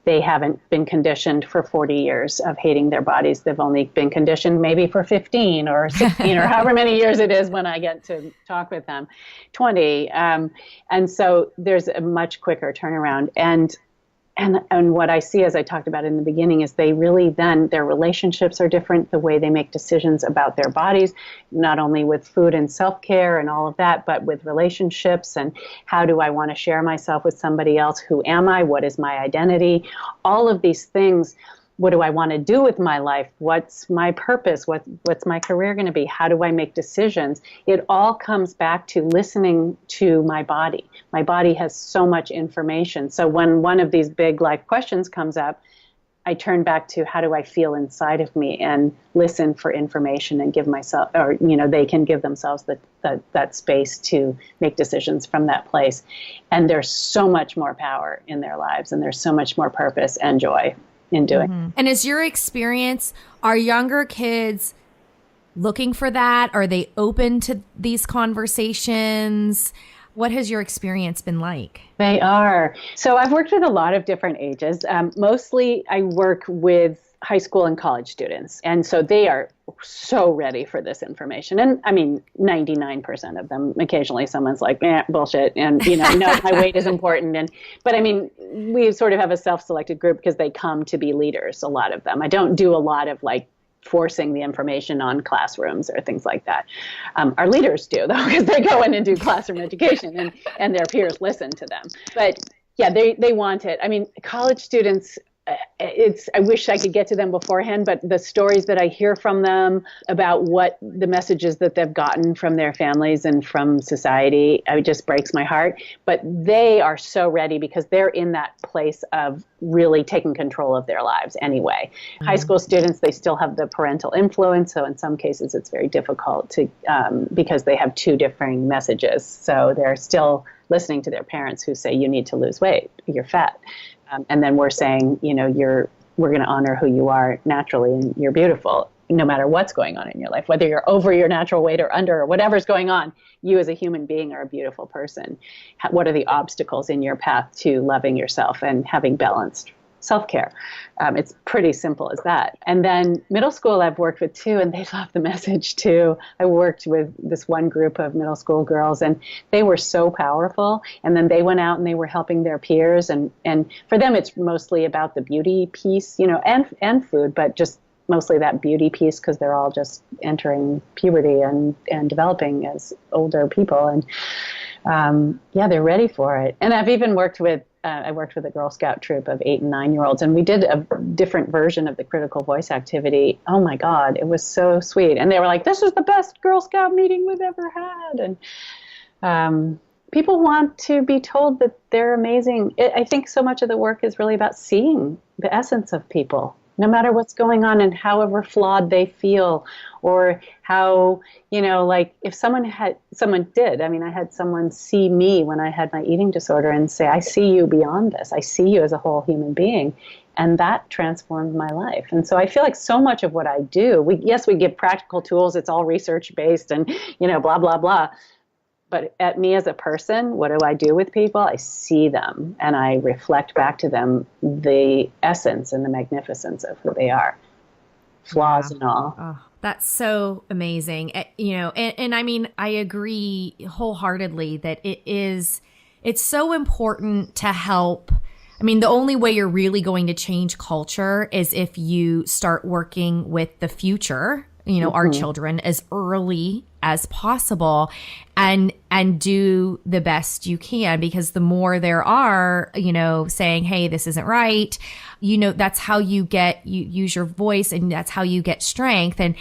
they haven't been conditioned for 40 years of hating their bodies. They've only been conditioned maybe for 15 or 16 or however many years it is when I get to talk with them, 20. And so there's a much quicker turnaround. And what I see, as I talked about in the beginning, is they really then, their relationships are different, the way they make decisions about their bodies, not only with food and self-care and all of that, but with relationships and how do I want to share myself with somebody else? Who am I? What is my identity? All of these things. What do I want to do with my life? What's my purpose? What's my career going to be? How do I make decisions? It all comes back to listening to my body. My body has so much information. So when one of these big life questions comes up, I turn back to how do I feel inside of me and listen for information and give myself, or, they can give themselves that space to make decisions from that place. And there's so much more power in their lives and there's so much more purpose and joy in doing. Mm-hmm. And is your experience, are younger kids looking for that? Are they open to these conversations? What has your experience been like? They are. So I've worked with a lot of different ages. Mostly I work with high school and college students. And so they are so ready for this information. And I mean, 99% of them, occasionally someone's like, bullshit. And, no, my weight is important. But I mean, we sort of have a self-selected group because they come to be leaders, a lot of them. I don't do a lot of forcing the information on classrooms or things like that. Our leaders do, though, because they go in and do classroom education and their peers listen to them. But yeah, they want it. I mean, college students, I wish I could get to them beforehand, but the stories that I hear from them about what the messages that they've gotten from their families and from society, it just breaks my heart. But they are so ready because they're in that place of really taking control of their lives anyway. Mm-hmm. High school students, they still have the parental influence. So in some cases, it's very difficult to because they have two differing messages. So they're still listening to their parents who say, you need to lose weight, you're fat. And then we're saying, we're going to honor who you are naturally and you're beautiful, no matter what's going on in your life, whether you're over your natural weight or under or whatever's going on, you as a human being are a beautiful person. What are the obstacles in your path to loving yourself and having balanced self-care? It's pretty simple as that. And then middle school I've worked with too, and they love the message too. I worked with this one group of middle school girls and they were so powerful. And then they went out and they were helping their peers. And for them, it's mostly about the beauty piece, and food, but just mostly that beauty piece because they're all just entering puberty and developing as older people. And they're ready for it. And I've even worked with a Girl Scout troop of 8 and 9-year-olds, and we did a different version of the critical voice activity. Oh my God, it was so sweet. And they were like, this is the best Girl Scout meeting we've ever had. And people want to be told that they're amazing. I think so much of the work is really about seeing the essence of people, no matter what's going on and however flawed they feel, or how, if someone did, I had someone see me when I had my eating disorder and say, I see you beyond this. I see you as a whole human being. And that transformed my life. And so I feel like so much of what I do, we give practical tools. It's all research based and, blah, blah, blah. But at me as a person, what do I do with people? I see them and I reflect back to them the essence and the magnificence of who they are, flaws and all. Oh, that's so amazing. And I mean, I agree wholeheartedly that it's so important to help I mean, the only way you're really going to change culture is if you start working with the future, our children, as early as possible and do the best you can, because the more there are, saying, hey, this isn't right, that's how you use your voice, and that's how you get strength. And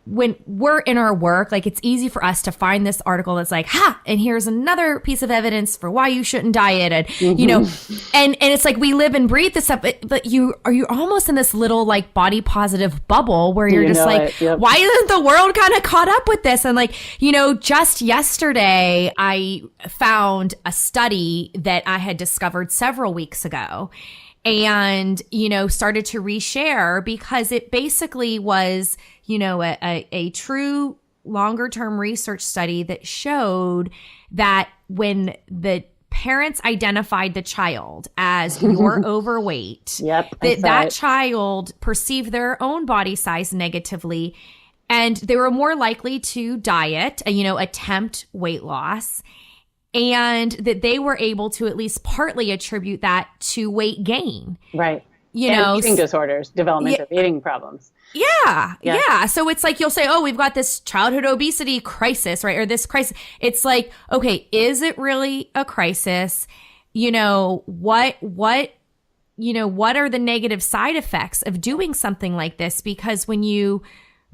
when we're in our work, like, it's easy for us to find this article that's like, and here's another piece of evidence for why you shouldn't diet. And, and it's like, we live and breathe this stuff, but you're almost in this little like body positive bubble where you're just like, why isn't the world kind of caught up with this? And like, just yesterday, I found a study that I had discovered several weeks ago, and, started to reshare, because it basically was, a true longer term research study that showed that when the parents identified the child as you're overweight, that child perceived their own body size negatively, and they were more likely to diet, attempt weight loss. And that they were able to at least partly attribute that to weight gain. Right. And eating disorders, development of eating problems. Yeah. So it's like, you'll say, oh, we've got this childhood obesity crisis, right? Or this crisis. It's like, okay, is it really a crisis? What are the negative side effects of doing something like this? Because when you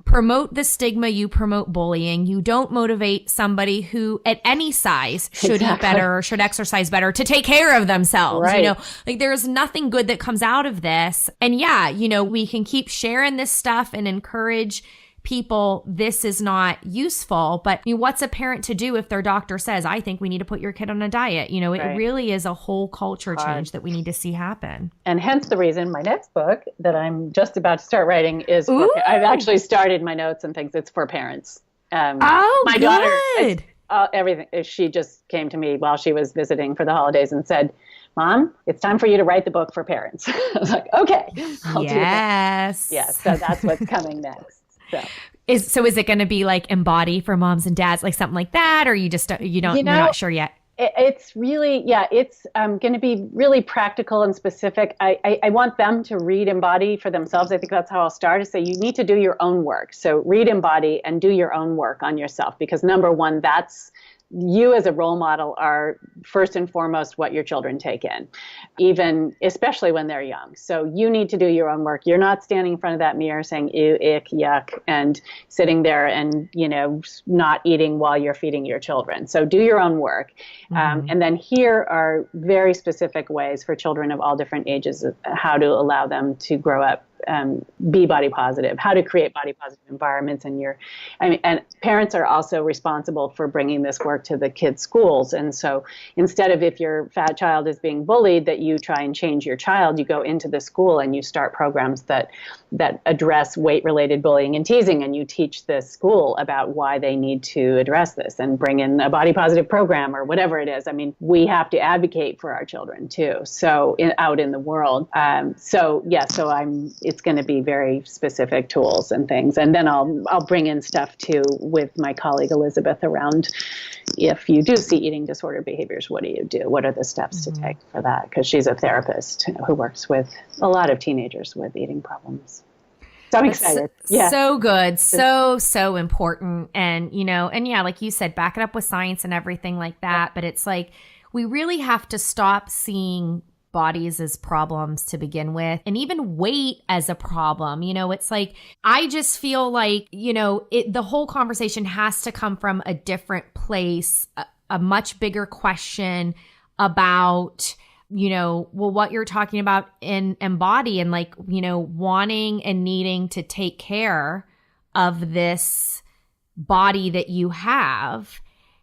promote the stigma, you promote bullying. You don't motivate somebody who at any size should eat better or should exercise better to take care of themselves. Right. Like, there's nothing good that comes out of this. And we can keep sharing this stuff and encourage people, this is not useful, but what's a parent to do if their doctor says, I think we need to put your kid on a diet? It really is a whole culture change that we need to see happen. And hence the reason my next book that I'm just about to start writing is I've actually started my notes and things. It's for parents. My daughter, everything. She just came to me while she was visiting for the holidays and said, Mom, it's time for you to write the book for parents. I was like, okay, I'll do that. Yes. So that's what's coming next. So is it going to be like Embody for moms and dads, like something like that, or you're not sure yet? It's really, it's going to be really practical and specific. I want them to read Embody for themselves. I think that's how I'll start, is say you need to do your own work. So read Embody and do your own work on yourself, because number one, that's you as a role model are first and foremost what your children take in, especially when they're young. So you need to do your own work. You're not standing in front of that mirror saying, ew, ick, yuck, and sitting there and, not eating while you're feeding your children. So do your own work. And then here are very specific ways for children of all different ages of how to allow them to grow up, be body positive, how to create body positive environments and parents are also responsible for bringing this work to the kids' schools. And so instead of, if your fat child is being bullied, that you try and change your child, you go into the school and you start programs that address weight-related bullying and teasing, and you teach the school about why they need to address this and bring in a body positive program or whatever it is. I mean, we have to advocate for our children too. So out in the world. It's going to be very specific tools and things. And then I'll bring in stuff too with my colleague Elizabeth around, if you do see eating disorder behaviors, what do you do? What are the steps to take for that? Because she's a therapist who works with a lot of teenagers with eating problems. So I'm excited. So good. So important. And, like you said, back it up with science and everything like that. But it's like, we really have to stop seeing bodies as problems to begin with, and even weight as a problem. It's like, I just feel like, the whole conversation has to come from a different place, a much bigger question about, what you're talking about in Embody, and like, wanting and needing to take care of this body that you have,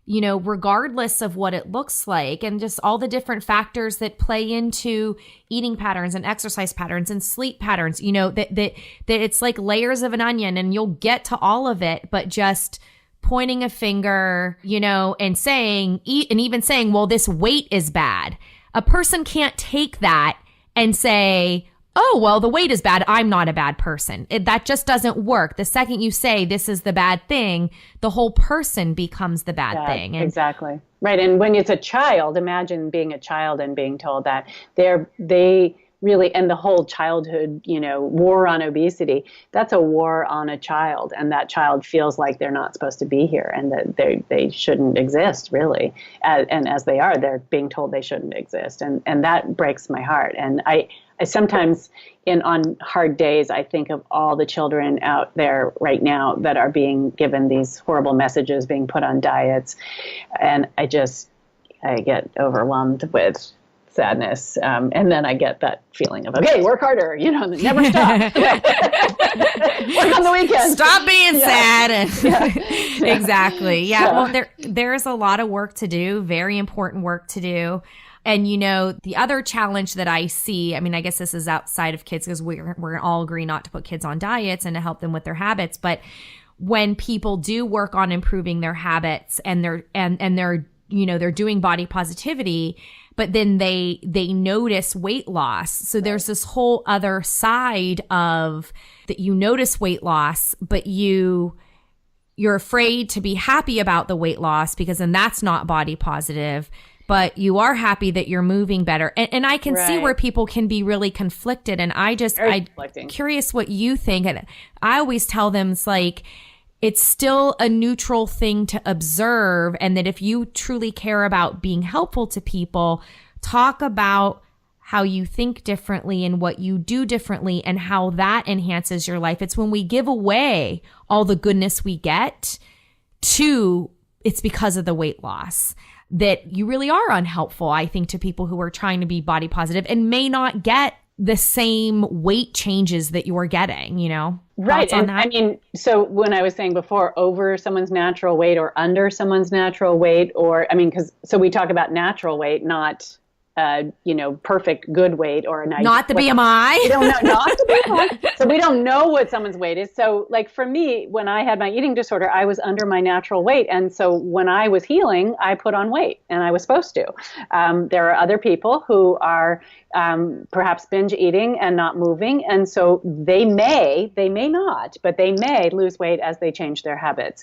regardless of what it looks like, and just all the different factors that play into eating patterns and exercise patterns and sleep patterns, that it's like layers of an onion, and you'll get to all of it, but just pointing a finger, and saying, even saying, well, this weight is bad. A person can't take that and say, oh, well, the weight is bad. I'm not a bad person. That just doesn't work. The second you say this is the bad thing, the whole person becomes the bad thing. And exactly. Right. And when it's a child, imagine being a child and being told that they really, and the whole childhood, war on obesity, that's a war on a child. And that child feels like they're not supposed to be here and that they shouldn't exist, really. And as they are, they're being told they shouldn't exist. And that breaks my heart. And I sometimes on hard days, I think of all the children out there right now that are being given these horrible messages, being put on diets. And I get overwhelmed with sadness. And then I get that feeling of, okay, work harder, never stop. Work on the weekends. Stop being sad. Exactly. Yeah. Well, there's a lot of work to do, very important work to do. And, the other challenge that I see, I mean, I guess this is outside of kids because we're going to all agree not to put kids on diets and to help them with their habits. But when people do work on improving their habits and they're doing body positivity, but then they notice weight loss. So there's this whole other side of that you notice weight loss, but you're afraid to be happy about the weight loss because then that's not body positive. But you are happy that you're moving better. And I can see where people can be really conflicted. And I'm curious what you think. And I always tell them it's still a neutral thing to observe. And that if you truly care about being helpful to people, talk about how you think differently and what you do differently and how that enhances your life. It's when we give away all the goodness we get it's because of the weight loss. That you really are unhelpful, I think, to people who are trying to be body positive and may not get the same weight changes that you're getting, Right. And I mean, so when I was saying before, over someone's natural weight or under someone's natural weight, so we talk about natural weight, not perfect good weight or a nice not the BMI. We don't know, not the BMI. So we don't know what someone's weight is. So like for me, when I had my eating disorder, I was under my natural weight. And so when I was healing, I put on weight and I was supposed to. There are other people who are perhaps binge eating and not moving. And so they may not, but they may lose weight as they change their habits.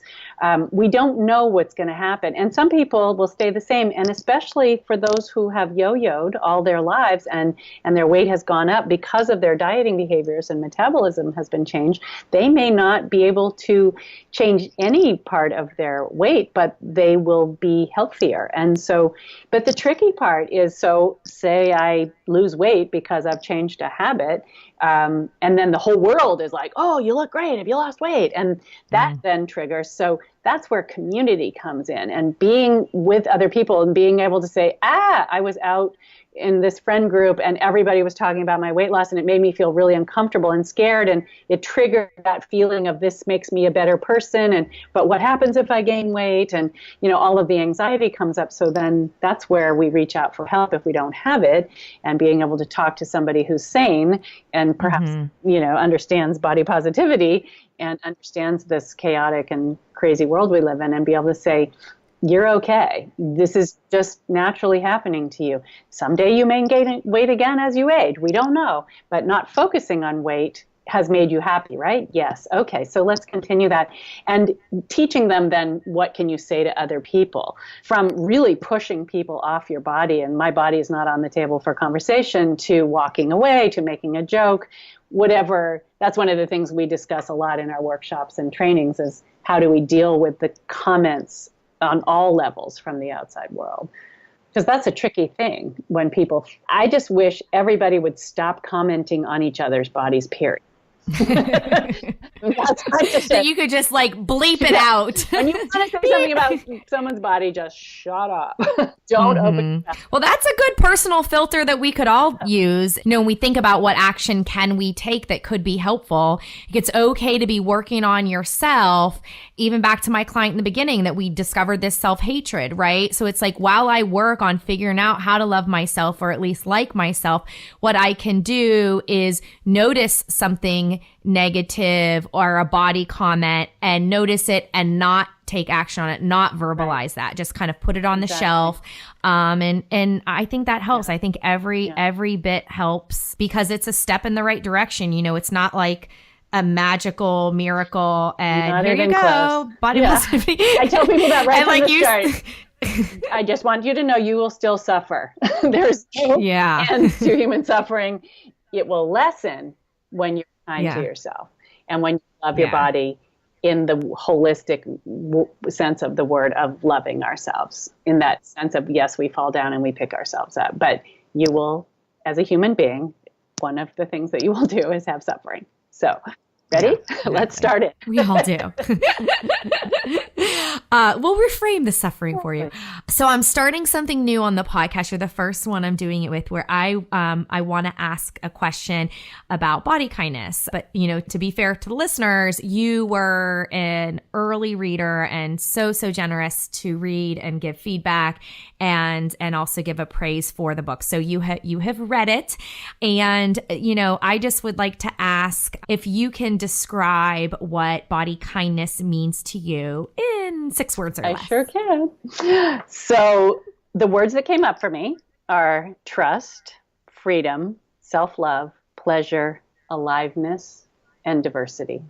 We don't know what's going to happen. And some people will stay the same. And especially for those who have yo-yoed all their lives and their weight has gone up because of their dieting behaviors and metabolism has been changed, they may not be able to change any part of their weight, but they will be healthier. And so, but the tricky part is, so say I lose weight because I've changed a habit, and then the whole world is like, oh, you look great if you lost weight. And that then triggers. So that's where community comes in and being with other people and being able to say, I was out in this friend group and everybody was talking about my weight loss and it made me feel really uncomfortable and scared and it triggered that feeling of this makes me a better person but what happens if I gain weight and all of the anxiety comes up. So then that's where we reach out for help if we don't have it, and being able to talk to somebody who's sane and perhaps understands body positivity and understands this chaotic and crazy world we live in and be able to say, you're okay. This is just naturally happening to you. Someday you may gain weight again as you age. We don't know. But not focusing on weight has made you happy, right? Yes. Okay. So let's continue that. And teaching them then what can you say to other people, from really pushing people off your body and my body is not on the table for conversation, to walking away, to making a joke, whatever. That's one of the things we discuss a lot in our workshops and trainings is how do we deal with the comments on all levels from the outside world. Because that's a tricky thing when I just wish everybody would stop commenting on each other's bodies, period. So you could just bleep it out. When you want to say something about someone's body, just shut up. Don't open your mouth. Well, that's a good personal filter that we could all use. When we think about what action can we take that could be helpful, it's okay to be working on yourself. Even back to my client in the beginning that we discovered this self-hatred, right? So it's while I work on figuring out how to love myself or at least like myself, what I can do is notice something something negative or a body comment and notice it and not take action on it, not verbalize that, just kind of put it on the shelf. And I think that helps. I think every bit helps because it's a step in the right direction. You know, it's not like a magical miracle and not here you go. Close. Body positivity. I tell people that right from like the start. I just want you to know you will still suffer. There's no end to human suffering. It will lessen when you're kind to yourself and when you love your body in the holistic sense of the word of loving ourselves. In that sense of, yes, we fall down and we pick ourselves up, but you will, as a human being, one of the things that you will do is have suffering. So, ready? Yeah, let's start it. We all do. We'll reframe the suffering for you. So I'm starting something new on the podcast. You're the first one I'm doing it with, where I want to ask a question about body kindness. But, you know, to be fair to the listeners, you were an early reader and so generous to read and give feedback and also give a praise for the book. So you have read it. And, you know, I just would like to ask if you can describe what body kindness means to you in 6 words or less. I sure can. So the words that came up for me are trust, freedom, self-love, pleasure, aliveness, and diversity.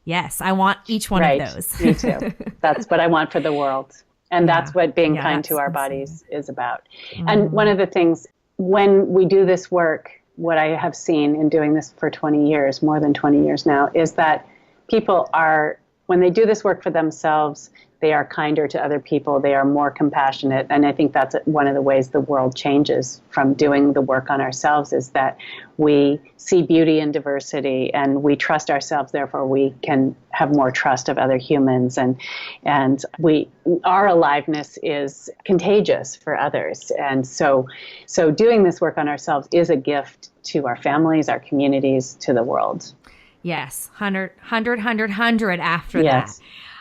Yes, I want each one of those. Me too. That's what I want for the world. And that's what being kind to our bodies is about. And one of the things, when we do this work, what I have seen in doing this for 20 years, more than 20 years now, is that people are, when they do this work for themselves, they are kinder to other people. They are more compassionate. And I think that's one of the ways the world changes from doing the work on ourselves, is that we see beauty in diversity and we trust ourselves. Therefore, we can have more trust of other humans. And our aliveness is contagious for others. And so doing this work on ourselves is a gift to our families, our communities, to the world. Yes. 100 after that.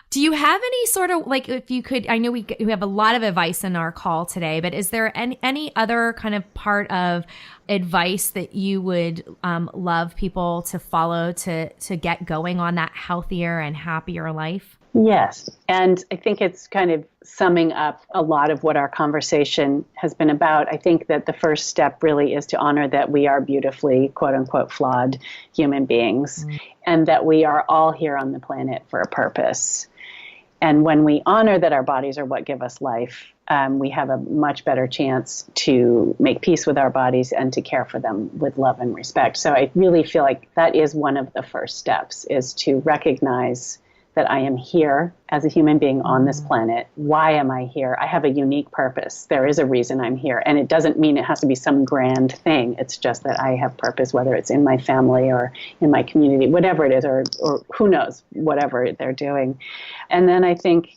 Do you have any sort of, like, if you could, I know we have a lot of advice in our call today, but is there any other kind of part of advice that you would love people to follow to get going on that healthier and happier life? Yes. And I think it's kind of summing up a lot of what our conversation has been about. I think that the first step really is to honor that we are beautifully, quote unquote, flawed human beings, and that we are all here on the planet for a purpose. And when we honor that our bodies are what give us life, we have a much better chance to make peace with our bodies and to care for them with love and respect. So I really feel like that is one of the first steps, is to recognize that I am here as a human being on this planet. Why am I here? I have a unique purpose. There is a reason I'm here. And it doesn't mean it has to be some grand thing. It's just that I have purpose, whether it's in my family or in my community, whatever it is, or who knows, whatever they're doing. And then I think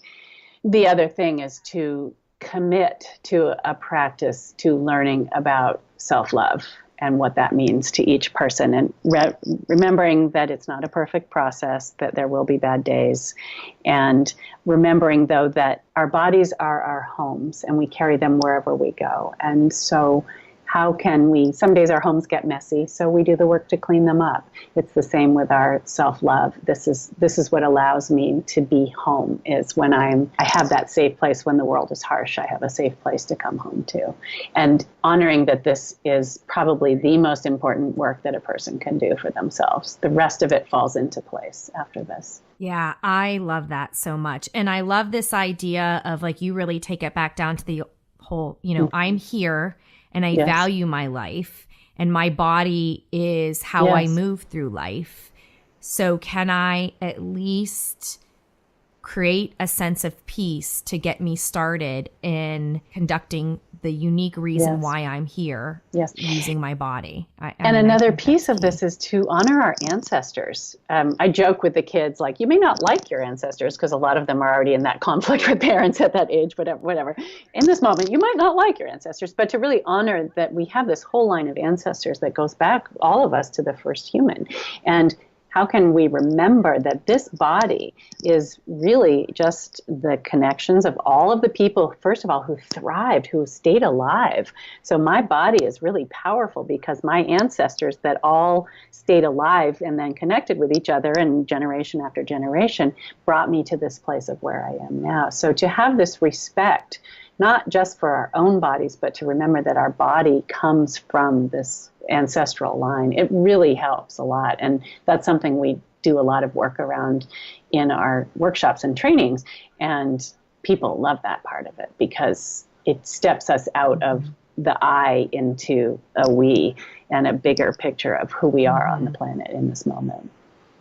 the other thing is to commit to a practice to learning about self-love and what that means to each person, and remembering that it's not a perfect process, that there will be bad days, and remembering, though, that our bodies are our homes and we carry them wherever we go. And so how can we, some days our homes get messy, so we do the work to clean them up. It's the same with our self-love. This is what allows me to be home, is when I have that safe place. When the world is harsh, I have a safe place to come home to. And honoring that this is probably the most important work that a person can do for themselves. The rest of it falls into place after this. Yeah, I love that so much. And I love this idea of, like, you really take it back down to the whole, you know, I'm here and I value my life, and my body is how I move through life. So can I at least create a sense of peace to get me started in conducting the unique reason why I'm here using my body? And another piece of this is to honor our ancestors. I joke with the kids, like, you may not like your ancestors, because a lot of them are already in that conflict with parents at that age, whatever. In this moment, you might not like your ancestors, but to really honor that we have this whole line of ancestors that goes back, all of us, to the first human. And how can we remember that this body is really just the connections of all of the people, first of all, who thrived, who stayed alive. So my body is really powerful because my ancestors that all stayed alive and then connected with each other and generation after generation brought me to this place of where I am now. So to have this respect, not just for our own bodies, but to remember that our body comes from this ancestral line, it really helps a lot. And that's something we do a lot of work around in our workshops and trainings. And people love that part of it because it steps us out of the I into a we and a bigger picture of who we are on the planet in this moment.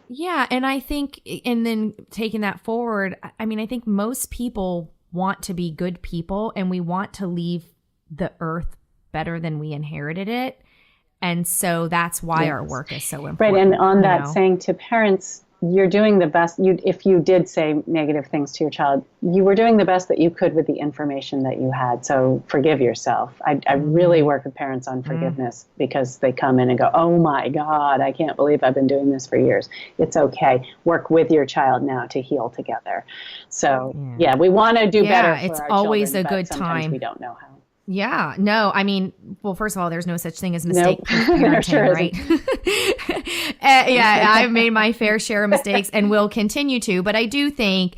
Yeah. And I think, and then taking that forward, I mean, I think most people want to be good people and we want to leave the earth better than we inherited it. And so that's why our work is so important. Right. And on that, saying to parents, you're doing the best. If you did say negative things to your child, you were doing the best that you could with the information that you had. So forgive yourself. I really work with parents on forgiveness because they come in and go, oh my God, I can't believe I've been doing this for years. It's okay. Work with your child now to heal together. So we want to do better for it's our always children, a good but sometimes time. we don't know how. Yeah, no, I mean, well, first of all, there's no such thing as mistake parenting, sure right? I've made my fair share of mistakes and will continue to, but I do think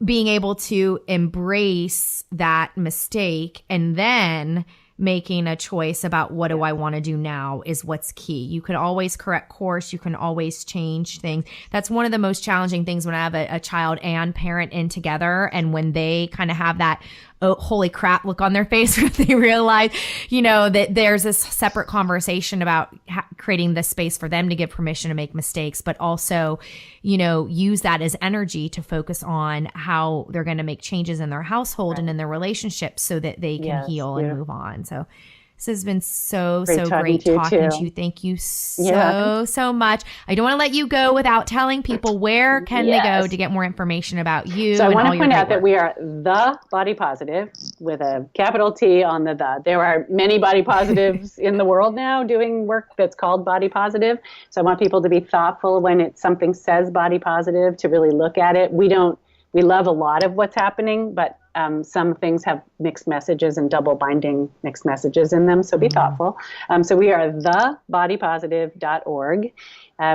being able to embrace that mistake and then making a choice about what do I want to do now is what's key. You can always correct course. You can always change things. That's one of the most challenging things when I have a child and parent in together. And when they kind of have that, oh, holy crap look on their face when they realize, that there's this separate conversation about creating this space for them to give permission to make mistakes, but also, use that as energy to focus on how they're going to make changes in their household and in their relationships so that they can heal and move on. So this has been so great talking to you. Thank you so much. I don't want to let you go without telling people where can they go to get more information about you. So I want to point out that we are The Body Positive with a capital T on the. There are many body positives in the world now doing work that's called body positive. So I want people to be thoughtful when something says body positive to really look at it. We love a lot of what's happening, but some things have mixed messages and double binding mixed messages in them, so be thoughtful. So we are thebodypositive.org.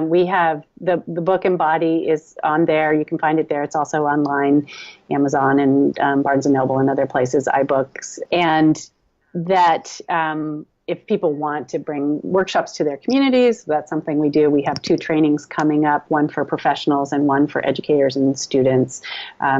We have the book Embody is on there. You can find it there. It's also online, Amazon and Barnes & Noble and other places, iBooks. And that if people want to bring workshops to their communities, that's something we do. We have 2 trainings coming up, one for professionals and one for educators and students.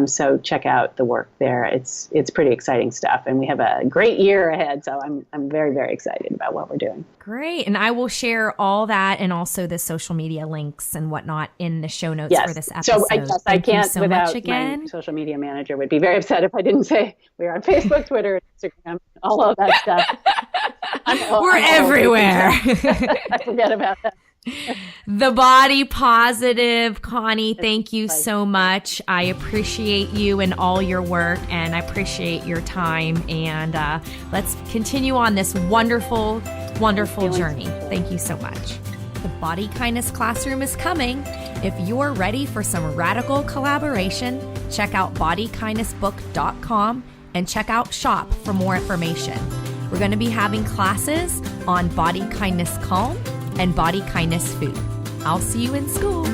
So check out the work there. It's pretty exciting stuff. And we have a great year ahead. So I'm very, very excited about what we're doing. Great. And I will share all that and also the social media links and whatnot in the show notes for this episode. So I can't so without again. My social media manager would be very upset if I didn't say we're on Facebook, Twitter, Instagram, all of that stuff. We're everywhere. I forget about that. The Body Positive, Connie, thank you so much. I appreciate you and all your work, and I appreciate your time. And let's continue on this wonderful, wonderful journey. Thank you so much. The Body Kindness Classroom is coming. If you're ready for some radical collaboration, check out bodykindnessbook.com and check out Shop for more information. We're going to be having classes on body kindness calm and body kindness food. I'll see you in school.